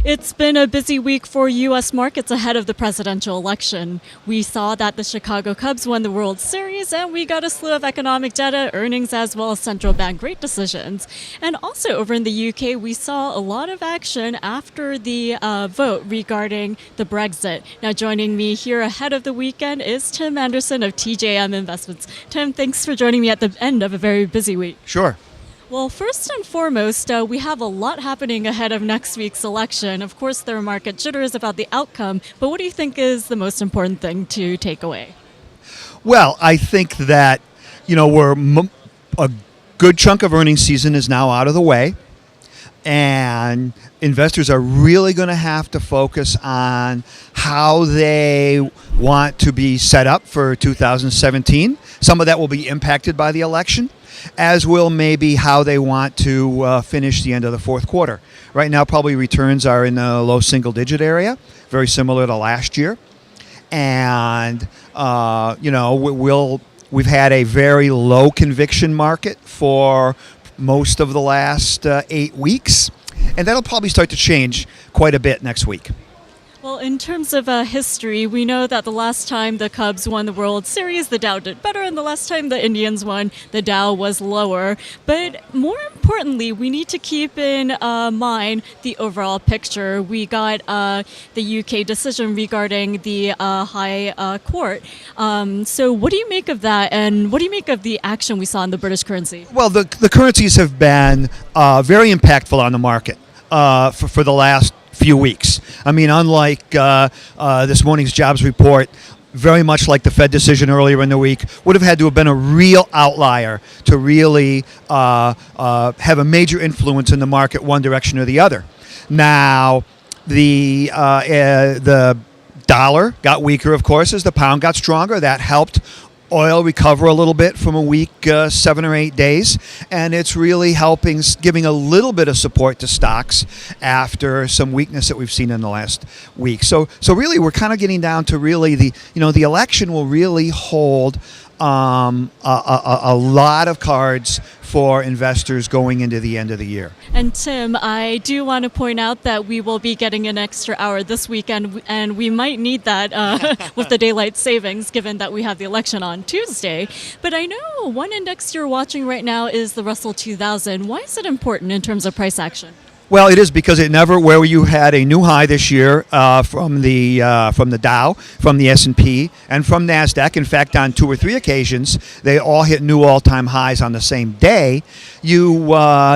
It's been a busy week for U.S. markets ahead of the presidential election. We saw that the Chicago Cubs won the World Series, and we got a slew of economic data, earnings, as well as central bank rate decisions. And also over in the U.K., we saw a lot of action after the vote regarding the Brexit. Now, joining me here ahead of the weekend is Tim Anderson of TJM Investments. Tim, thanks for joining me at the end of a very busy week. Sure. Well, first and foremost, we have a lot happening ahead of next week's election. Of course, there are market jitters about the outcome, but what do you think is the most important thing to take away? Well, I think that, a good chunk of earnings season is now out of the way, and investors are really going to have to focus on how they want to be set up for 2017. Some of that will be impacted by the election, as will maybe how they want to finish the end of the fourth quarter. Right now, probably returns are in the low single-digit area, very similar to last year. And, we've had a very low conviction market for most of the last 8 weeks, and that'll probably start to change quite a bit next week. Well, in terms of history, we know that the last time the Cubs won the World Series, the Dow did better, and the last time the Indians won, the Dow was lower. But more importantly, we need to keep in mind the overall picture. We got the UK decision regarding the High Court. So what do you make of that, and what do you make of the action we saw in the British currency? Well, the currencies have been very impactful on the market for the last few weeks. I mean, unlike this morning's jobs report, very much like the Fed decision earlier in the week, would have had to have been a real outlier to really have a major influence in the market one direction or the other. Now, the dollar got weaker, of course, as the pound got stronger. That helped oil recover a little bit from a weak 7 or 8 days, and it's really helping, giving a little bit of support to stocks after some weakness that we've seen in the last week. So really, we're kind of getting down to really the election will really hold a lot of cards for investors going into the end of the year. And Tim, I do want to point out that we will be getting an extra hour this weekend, and we might need that with the daylight savings, given that we have the election on Tuesday. But I know one index you're watching right now is the Russell 2000. Why is it important in terms of price action? Well, it is because where you had a new high this year from the Dow, from the S&P, and from NASDAQ. In fact, on 2 or 3 occasions, they all hit new all-time highs on the same day. You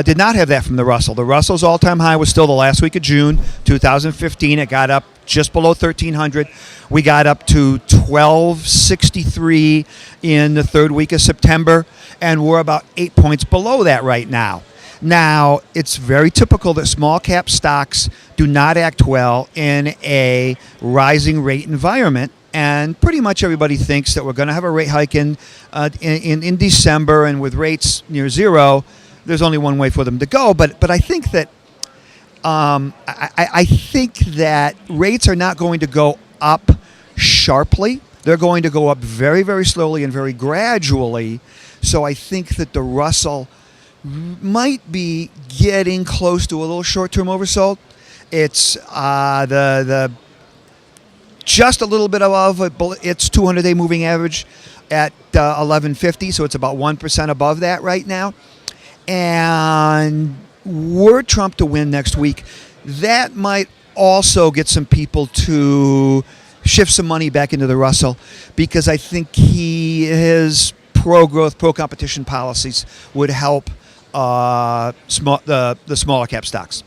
did not have that from the Russell. The Russell's all-time high was still the last week of June 2015. It got up just below 1,300. We got up to 1,263 in the third week of September, and we're about 8 points below that right now. Now, it's very typical that small cap stocks do not act well in a rising rate environment, and pretty much everybody thinks that we're going to have a rate hike in December, and with rates near zero, there's only one way for them to go. But I think that I think that rates are not going to go up sharply. They're going to go up very, very slowly and very gradually. So I think that the Russell might be getting close to a little short-term oversold. It's the just a little bit above its 200-day moving average at 1150, so it's about 1% above that right now. And were Trump to win next week, that might also get some people to shift some money back into the Russell, because I think his pro-growth, pro-competition policies would help the smaller cap stocks.